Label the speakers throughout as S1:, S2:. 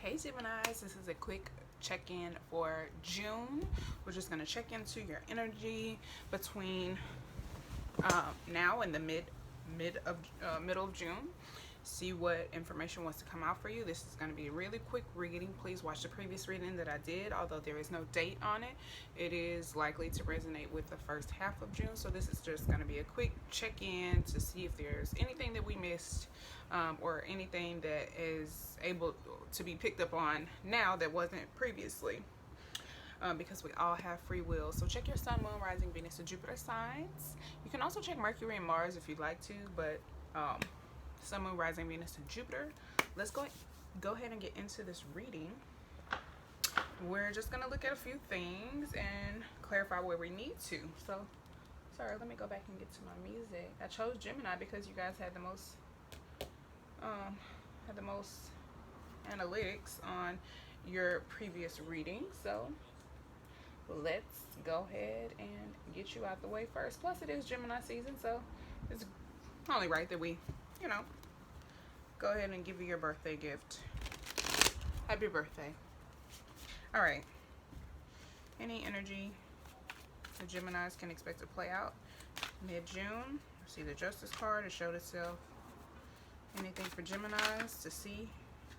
S1: Hey Geminis, this is a quick check-in for June. We're just going to check into your energy between now and the middle of June. See what information wants to come out for you. This is going to be a really quick reading. Please watch the previous reading that I did. Although there is no date on it, it is likely to resonate with the first half of June. So this is just going to be a quick check-in to see if there's anything that we missed or anything that is able to be picked up on now that wasn't previously. Because we all have free will. So check your sun, moon, rising, Venus, and Jupiter signs. You can also check Mercury and Mars if you'd like to, but sun, moon, rising, Venus, and Jupiter. Let's go ahead and get into this reading. We're just going to look at a few things and clarify where we need to. So, sorry, let me go back and get to my music. I chose Gemini because you guys had the most analytics on your previous reading. So let's go ahead and get you out the way first. Plus it is Gemini season, so it's only right that we, go ahead and give you your birthday gift. Happy birthday. All right. Any energy the Geminis can expect to play out mid-June? See the Justice card. It showed itself. Anything for Geminis to see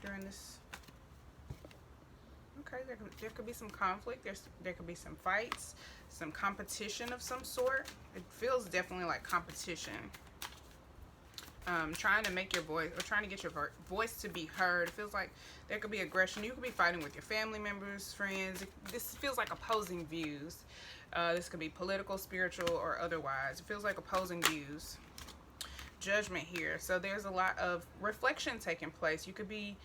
S1: during this? Okay, there could be some conflict. There could be some fights, some competition of some sort. It feels definitely like competition. Trying to make your voice, or trying to get your voice to be heard. It feels like there could be aggression. You could be fighting with your family members, friends. This feels like opposing views. This could be political, spiritual, or otherwise. It feels like opposing views. Judgment here. So there's a lot of reflection taking place. You could be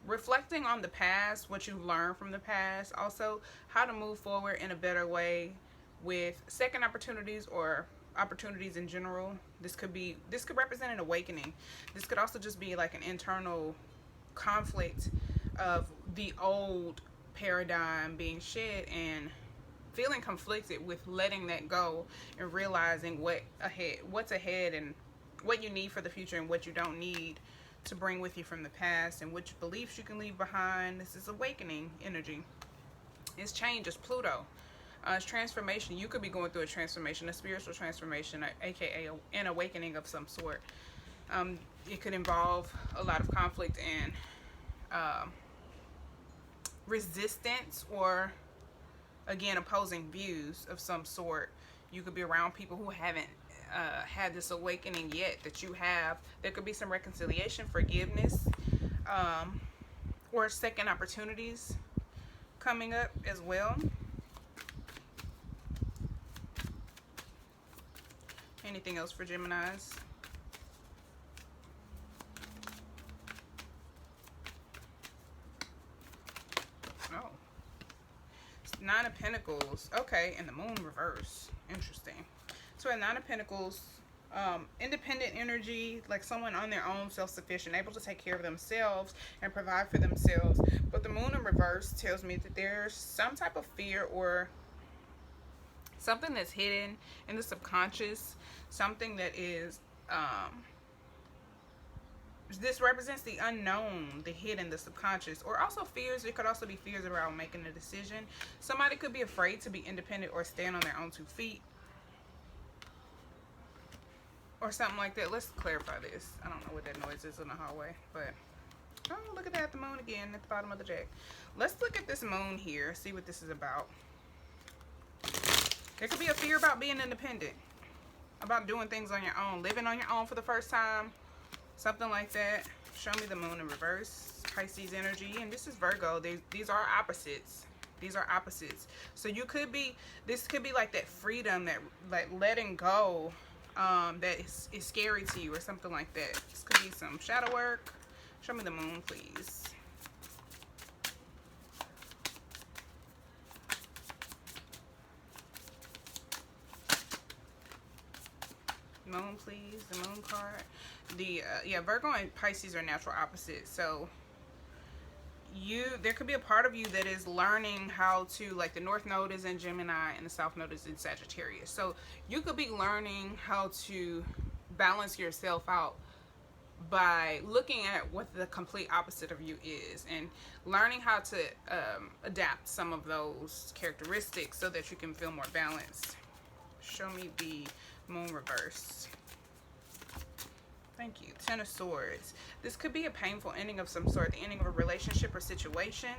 S1: reflecting on the past, what you've learned from the past, also how to move forward in a better way with second opportunities or opportunities in general. This could represent an awakening. This could also just be like an internal conflict of the old paradigm being shed and feeling conflicted with letting that go and realizing what's ahead and what you need for the future and what you don't need to bring with you from the past and which beliefs you can leave behind. This is awakening energy. It's change. It's Pluto. It's transformation. You could be going through a transformation, a spiritual transformation, aka an awakening of some sort. It could involve a lot of conflict and resistance, or again, opposing views of some sort. You could be around people who haven't had this awakening yet that you have. There could be some reconciliation, forgiveness, or second opportunities coming up as well. Anything else for Geminis? Oh. Nine of Pentacles. Okay, and the Moon reverse. Interesting. So at Nine of Pentacles, independent energy, like someone on their own, self-sufficient, able to take care of themselves and provide for themselves. But the Moon in reverse tells me that there's some type of fear or something that's hidden in the subconscious, something that is this represents the unknown, the hidden, the subconscious, or also fears. It could also be fears around making a decision. Somebody could be afraid to be independent or stand on their own 2 feet or something like that. Let's clarify this. I don't know what that noise is in the hallway, but oh, look at that, the Moon again at the bottom of the deck. Let's look at this Moon here, see what this is about. There could be a fear about being independent, about doing things on your own, living on your own for the first time, something like that. Show me the Moon in reverse, Pisces energy, and this is Virgo. These are opposites. These are opposites. So this could be like that freedom, that like letting go, that is scary to you or something like that. This could be some shadow work. Show me the Moon, please. Moon, please. The Moon card. Yeah, Virgo and Pisces are natural opposites. So there could be a part of you that is learning how to, like, the North Node is in Gemini and the South Node is in Sagittarius. So you could be learning how to balance yourself out by looking at what the complete opposite of you is and learning how to adapt some of those characteristics so that you can feel more balanced. Show me the moon reverse. Thank you. Ten of Swords. This could be a painful ending of some sort, the ending of a relationship or situation.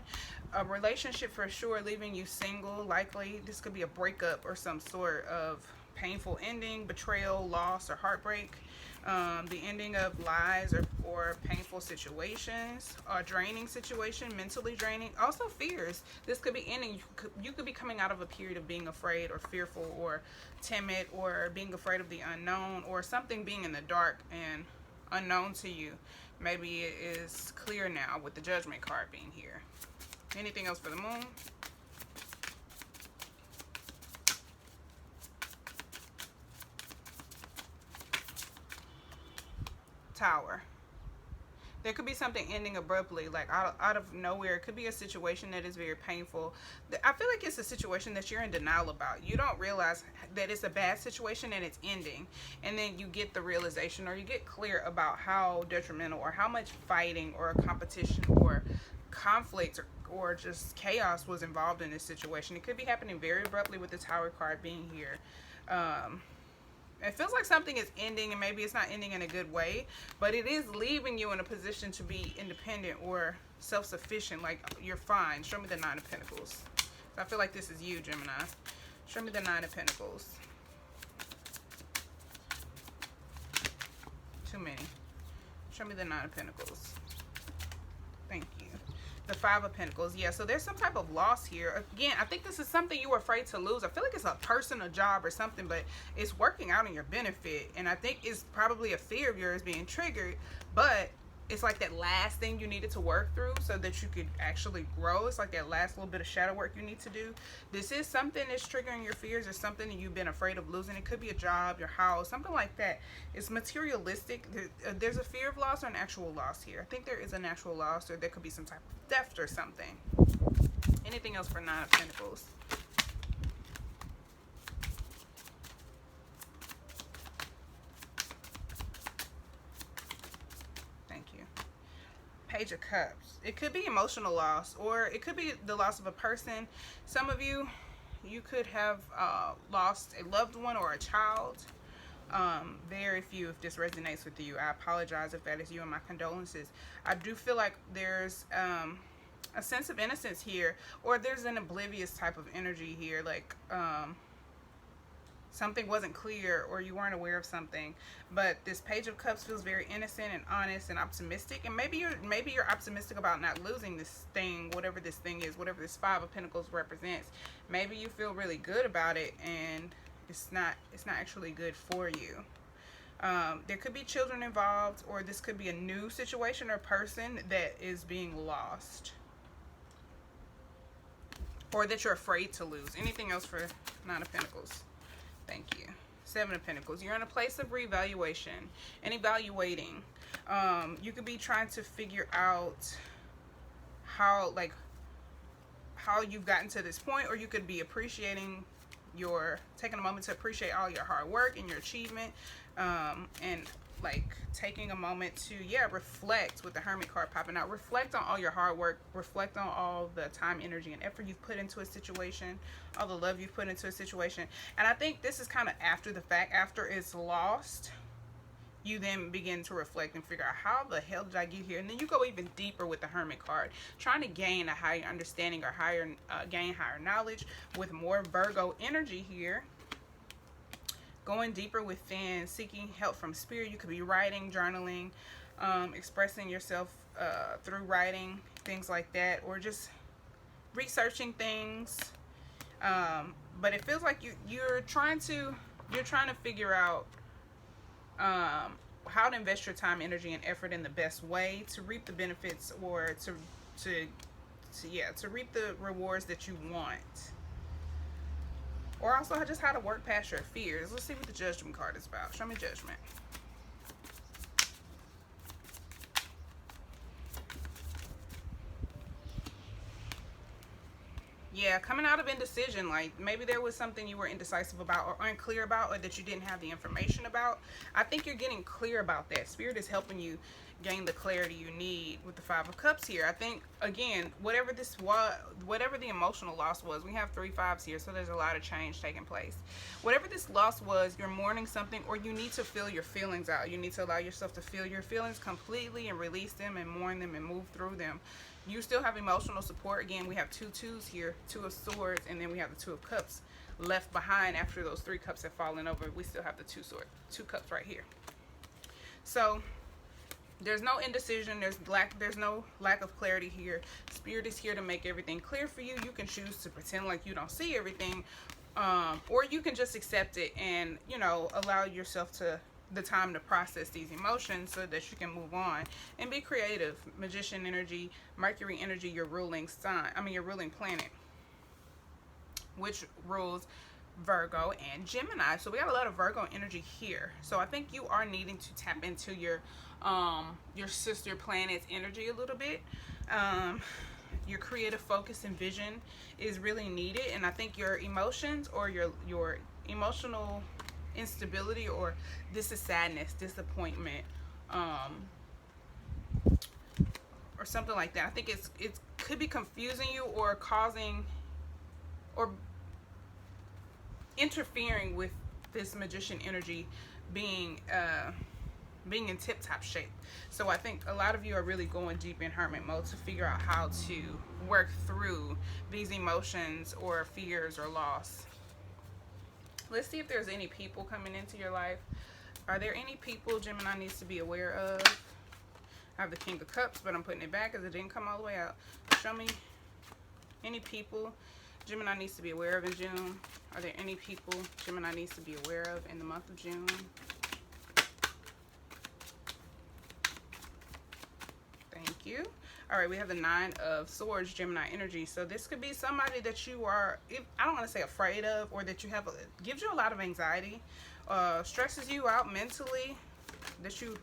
S1: A relationship for sure, leaving you single, likely. This could be a breakup or some sort of painful ending, betrayal, loss, or heartbreak. The ending of lies or painful situations, a draining situation, mentally draining. Also fears. This could be ending. You could be coming out of a period of being afraid or fearful or timid or being afraid of the unknown or something being in the dark and unknown to you. Maybe it is clear now with the Judgment card being here. Anything else for the moon? Tower. There could be something ending abruptly, like out of nowhere. It could be a situation that is very painful. I feel like it's a situation that you're in denial about. You don't realize that it's a bad situation and it's ending. And then you get the realization, or you get clear about how detrimental or how much fighting or competition or conflict or just chaos was involved in this situation. It could be happening very abruptly with the Tower card being here. It feels like something is ending, and maybe it's not ending in a good way, but it is leaving you in a position to be independent or self-sufficient, like you're fine. Show me the Nine of Pentacles. I feel like this is you, Gemini. Show me the Nine of Pentacles. Too many. Show me the Nine of Pentacles. Thank you. The Five of Pentacles. Yeah, so there's some type of loss here. Again, I think this is something you were afraid to lose. I feel like it's a person, a job, or something, but it's working out in your benefit. And I think it's probably a fear of yours being triggered, but it's like that last thing you needed to work through so that you could actually grow. It's like that last little bit of shadow work you need to do. This is something that's triggering your fears, or something that you've been afraid of losing. It could be a job, your house, something like that. It's materialistic. There's a fear of loss or an actual loss here. I think there is an actual loss, or there could be some type of theft or something. Anything else for Nine of Pentacles? Page of Cups. It could be emotional loss, or it could be the loss of a person. Some of you could have lost a loved one or a child. Very few, if this resonates with you. I apologize if that is you, and my condolences. I do feel like there's a sense of innocence here, or there's an oblivious type of energy here, like something wasn't clear, or you weren't aware of something. But this Page of Cups feels very innocent and honest and optimistic. And maybe you're optimistic about not losing this thing, whatever this thing is, whatever this Five of Pentacles represents. Maybe you feel really good about it, and it's not actually good for you. There could be children involved, or this could be a new situation or person that is being lost, or that you're afraid to lose. Anything else for Nine of Pentacles? Thank you. Seven of Pentacles. You're in a place of reevaluation and evaluating. You could be trying to figure out how you've gotten to this point, or you could be appreciating taking a moment to appreciate all your hard work and your achievement, and like taking a moment to reflect with the Hermit card popping out. Reflect on all your hard work, reflect on all the time, energy, and effort you've put into a situation, all the love you've put into a situation. And I think this is kind of after the fact. After it's lost, you then begin to reflect and figure out, how the hell did I get here? And then you go even deeper with the Hermit card, trying to gain a higher understanding, or gain higher knowledge with more Virgo energy here. Going deeper within, seeking help from spirit. You could be writing, journaling, expressing yourself through writing, things like that, or just researching things. But it feels like you're trying to figure out how to invest your time, energy, and effort in the best way to reap the benefits, or to reap the rewards that you want. Or also just how to work past your fears. Let's see what the Judgment card is about. Show me Judgment. Yeah, coming out of indecision, like maybe there was something you were indecisive about or unclear about, or that you didn't have the information about. I think you're getting clear about that. Spirit is helping you gain the clarity you need with the Five of Cups here. I think, again, whatever this was, whatever the emotional loss was, we have 3 fives here, so there's a lot of change taking place. Whatever this loss was, you're mourning something, or you need to feel your feelings out. You need to allow yourself to feel your feelings completely and release them and mourn them and move through them. You still have emotional support. Again, we have 2 twos here, 2 of swords, and then we have the 2 of cups left behind after those 3 cups have fallen over. We still have the 2 cups right here. So there's no indecision, there's no lack of clarity here. Spirit is here to make everything clear for you. You can choose to pretend like you don't see everything, or you can just accept it and, you know, allow yourself to the time to process these emotions so that you can move on and be creative. Magician energy, Mercury energy, your ruling sign, your ruling planet, which rules Virgo and Gemini. So we got a lot of Virgo energy here. So I think you are needing to tap into your sister planet's energy a little bit. Your creative focus and vision is really needed, and I think your emotions, or your emotional instability, or this is sadness, disappointment, or something like that. I think it could be confusing you or causing or interfering with this Magician energy being in tip-top shape. So I think a lot of you are really going deep in hermit mode to figure out how to work through these emotions or fears or loss. Let's see if there's any people coming into your life. Are there any people Gemini needs to be aware of? I have the King of Cups, but I'm putting it back because it didn't come all the way out. Show me any people Gemini needs to be aware of in June. Are there any people Gemini needs to be aware of in the month of June? Thank you. All right, we have the 9 of Swords, Gemini energy. So this could be somebody that you are, I don't want to say afraid of, or that you have, gives you a lot of anxiety, stresses you out mentally, that you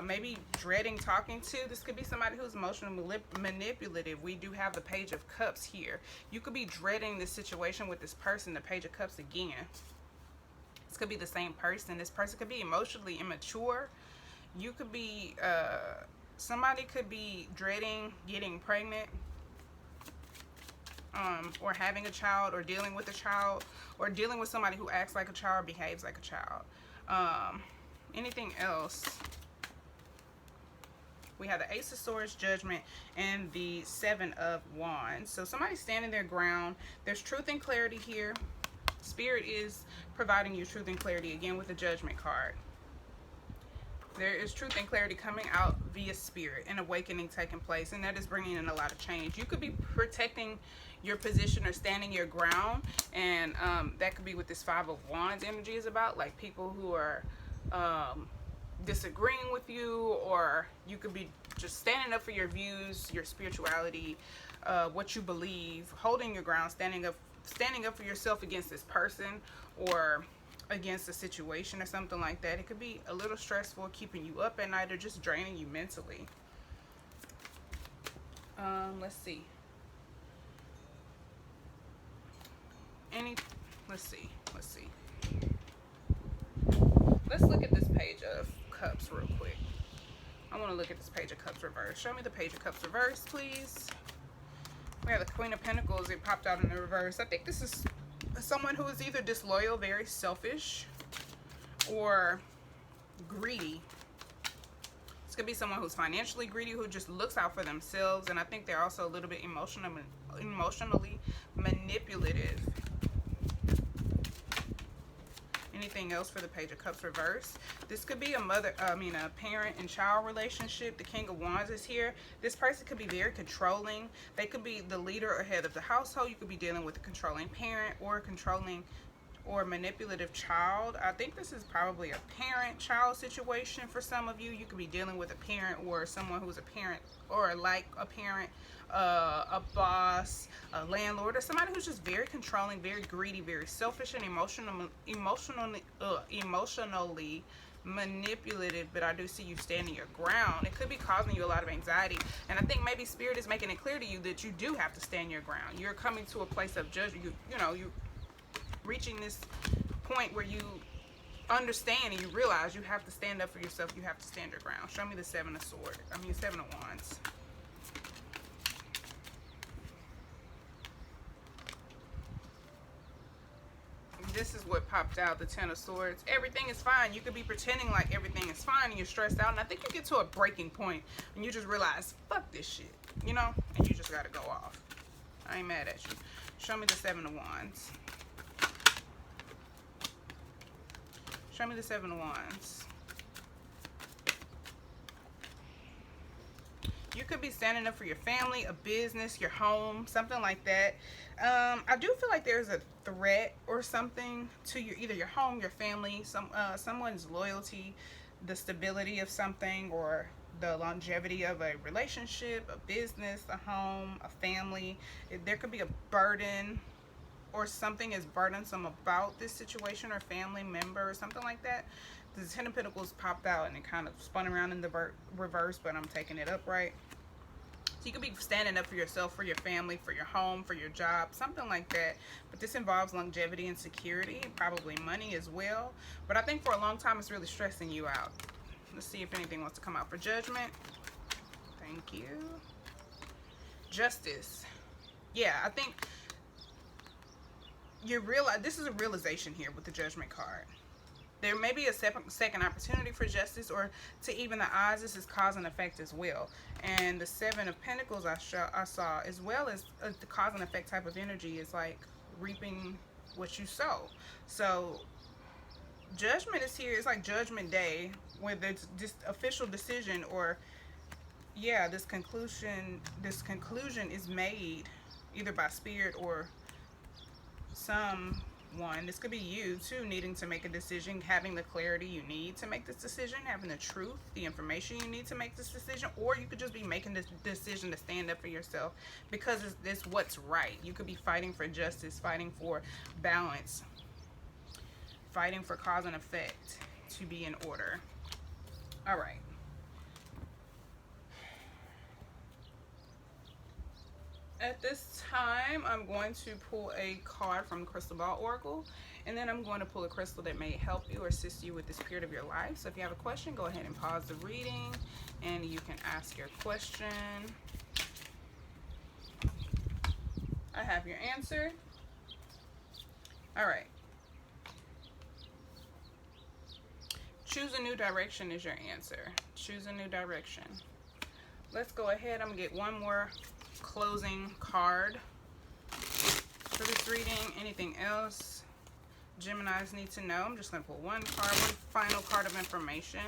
S1: maybe dreading talking to. This could be somebody who's emotionally manipulative. We do have the Page of Cups here. You could be dreading this situation with this person, the Page of Cups again. This could be the same person. This person could be emotionally immature. You could be, somebody could be dreading getting pregnant, or having a child, or dealing with a child, or dealing with somebody who acts like a child, behaves like a child. Anything else? We have the Ace of Swords, Judgment, and the 7 of Wands. So somebody's standing their ground. There's truth and clarity here. Spirit is providing you truth and clarity, again, with the Judgment card. There is truth and clarity coming out via spirit, and awakening taking place, and that is bringing in a lot of change. You could be protecting your position or standing your ground, and that could be what this 5 of Wands energy is about, like people who are disagreeing with you, or you could be just standing up for your views, your spirituality, what you believe, holding your ground, standing up for yourself against this person or against a situation or something like that. It could be a little stressful, keeping you up at night, or just draining you mentally. Let's see. Let's see. Let's look at this Page of Cups real quick. I want to look at this Page of Cups reverse. Show me the Page of Cups reverse, please. We have the Queen of Pentacles. It popped out in the reverse. I think this is someone who is either disloyal, very selfish, or greedy. This could be someone who's financially greedy, who just looks out for themselves, and I think they're also a little bit emotionally manipulative. Anything else for the Page of Cups reverse? This could be a parent and child relationship. The King of Wands is here. This person could be very controlling. They could be the leader or head of the household. You could be dealing with a controlling parent, or a controlling or manipulative child. I think this is probably a parent-child situation for some of you. You could be dealing with a parent, or someone who's a parent, or like a parent, a boss, a landlord, or somebody who's just very controlling, very greedy, very selfish, and emotionally manipulative, but I do see you standing your ground. It could be causing you a lot of anxiety, and I think maybe Spirit is making it clear to you that you do have to stand your ground. You're coming to a place of judgment. You know, you're reaching this point where you understand and you realize you have to stand up for yourself. You have to stand your ground. Show me the Seven of Swords. I mean, Seven of Wands. This is what popped out, the Ten of Swords. Everything is fine. You could be pretending like everything is fine and you're stressed out. And I think you get to a breaking point and you just realize, fuck this shit, you know? And you just got to go off. I ain't mad at you. Show me the Seven of Wands. Show me the Seven of Wands. You could be standing up for your family, a business, your home, something like that. I do feel like there's a threat or something to your, either your home, your family, someone's loyalty, the stability of something, or the longevity of a relationship, a business, a home, a family. There could be a burden or something is burdensome about this situation or family member or something like that. The Ten of Pentacles popped out and it kind of spun around in the reverse, but I'm taking it upright. So you could be standing up for yourself, for your family, for your home, for your job, something like that. But this involves longevity and security, probably money as well. But I think for a long time it's really stressing you out. Let's see if anything wants to come out for Judgment. Thank you. Justice. Yeah, I think you realize this is a realization here with the Judgment card. There may be a second opportunity for justice, or to even the odds, this is cause and effect as well. And the Seven of Pentacles I saw, as well as the cause and effect type of energy, is like reaping what you sow. So Judgment is here. It's like Judgment Day, where there's this official decision, or yeah, this conclusion is made either by Spirit or someone. This could be you too, needing to make a decision, having the clarity you need to make this decision, having the truth, the information you need to make this decision. Or you could just be making this decision to stand up for yourself because it's what's right. You could be fighting for justice, fighting for balance, fighting for cause and effect to be in order. All right. At this time, I'm going to pull a card from Crystal Ball Oracle, and then I'm going to pull a crystal that may help you or assist you with the spirit of your life. So if you have a question, go ahead and pause the reading, and you can ask your question. I have your answer. All right. Choose a new direction is your answer. Choose a new direction. Let's go ahead. I'm going to get one more closing card for this reading. Anything else Geminis need to know? I'm just going to pull one card, one final card of information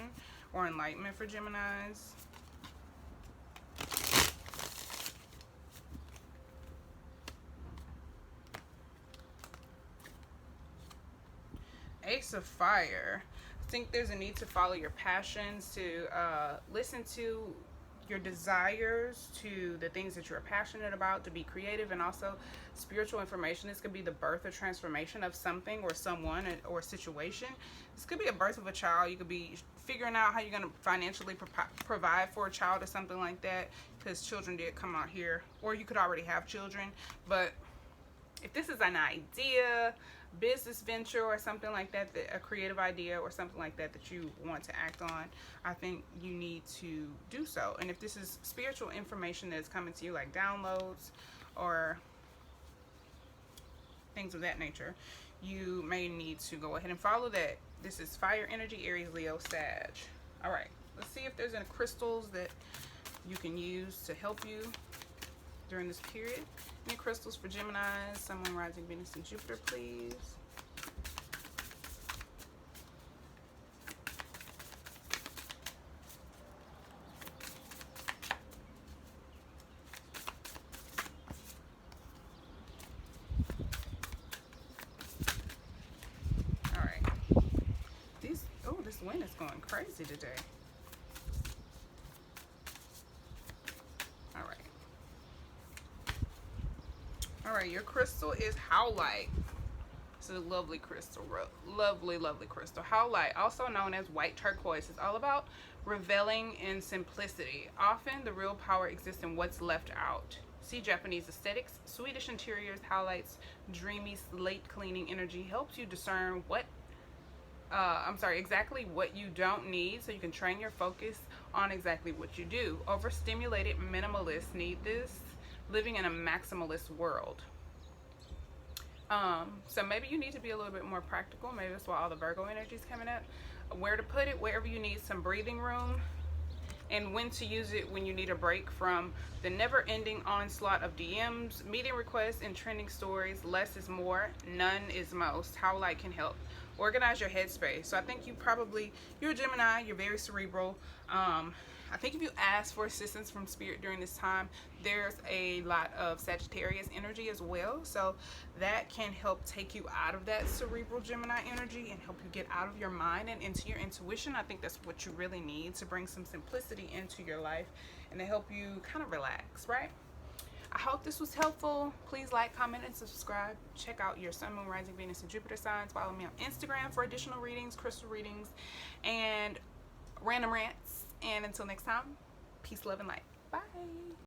S1: or enlightenment for Geminis. Ace of Fire. I think there's a need to follow your passions, to listen to your desires, to the things that you're passionate about, to be creative, and also spiritual information. This could be the birth or transformation of something or someone or situation. This could be a birth of a child. You could be figuring out how you're going to financially provide for a child or something like that, because children did come out here, or you could already have children. But if this is an idea, business venture or something like that, a creative idea or something like that that you want to act on, I think you need to do so. And if this is spiritual information that's coming to you, like downloads or things of that nature, you may need to go ahead and follow that. This is fire energy, Aries, Leo, Sag. All right, let's see if there's any crystals that you can use to help you during this period. Any crystals for Geminis, Sun, Moon, Rising, Venus, and Jupiter, please. All right. This wind is going crazy today. All right, your crystal is Howlite. It's a lovely crystal, lovely, lovely crystal. Howlite, also known as white turquoise, is all about reveling in simplicity. Often the real power exists in what's left out. See Japanese aesthetics, Swedish interiors, howlites, dreamy slate cleaning energy helps you discern exactly what you don't need, so you can train your focus on exactly what you do. Overstimulated minimalists need this, living in a maximalist world. So maybe you need to be a little bit more practical. Maybe that's why all the Virgo energy is coming up. Where to put it, wherever you need some breathing room, and when to use it when you need a break from the never-ending onslaught of DMs, meeting requests, and trending stories. Less is more, none is most. Howlite can help organize your headspace. So I think you're a Gemini, you're very cerebral. I think if you ask for assistance from Spirit during this time, there's a lot of Sagittarius energy as well. So that can help take you out of that cerebral Gemini energy and help you get out of your mind and into your intuition. I think that's what you really need to bring some simplicity into your life and to help you kind of relax, right? I hope this was helpful. Please like, comment, and subscribe. Check out your Sun, Moon, Rising, Venus, and Jupiter signs. Follow me on Instagram for additional readings, crystal readings, and random rants. And until next time, peace, love, and light. Bye.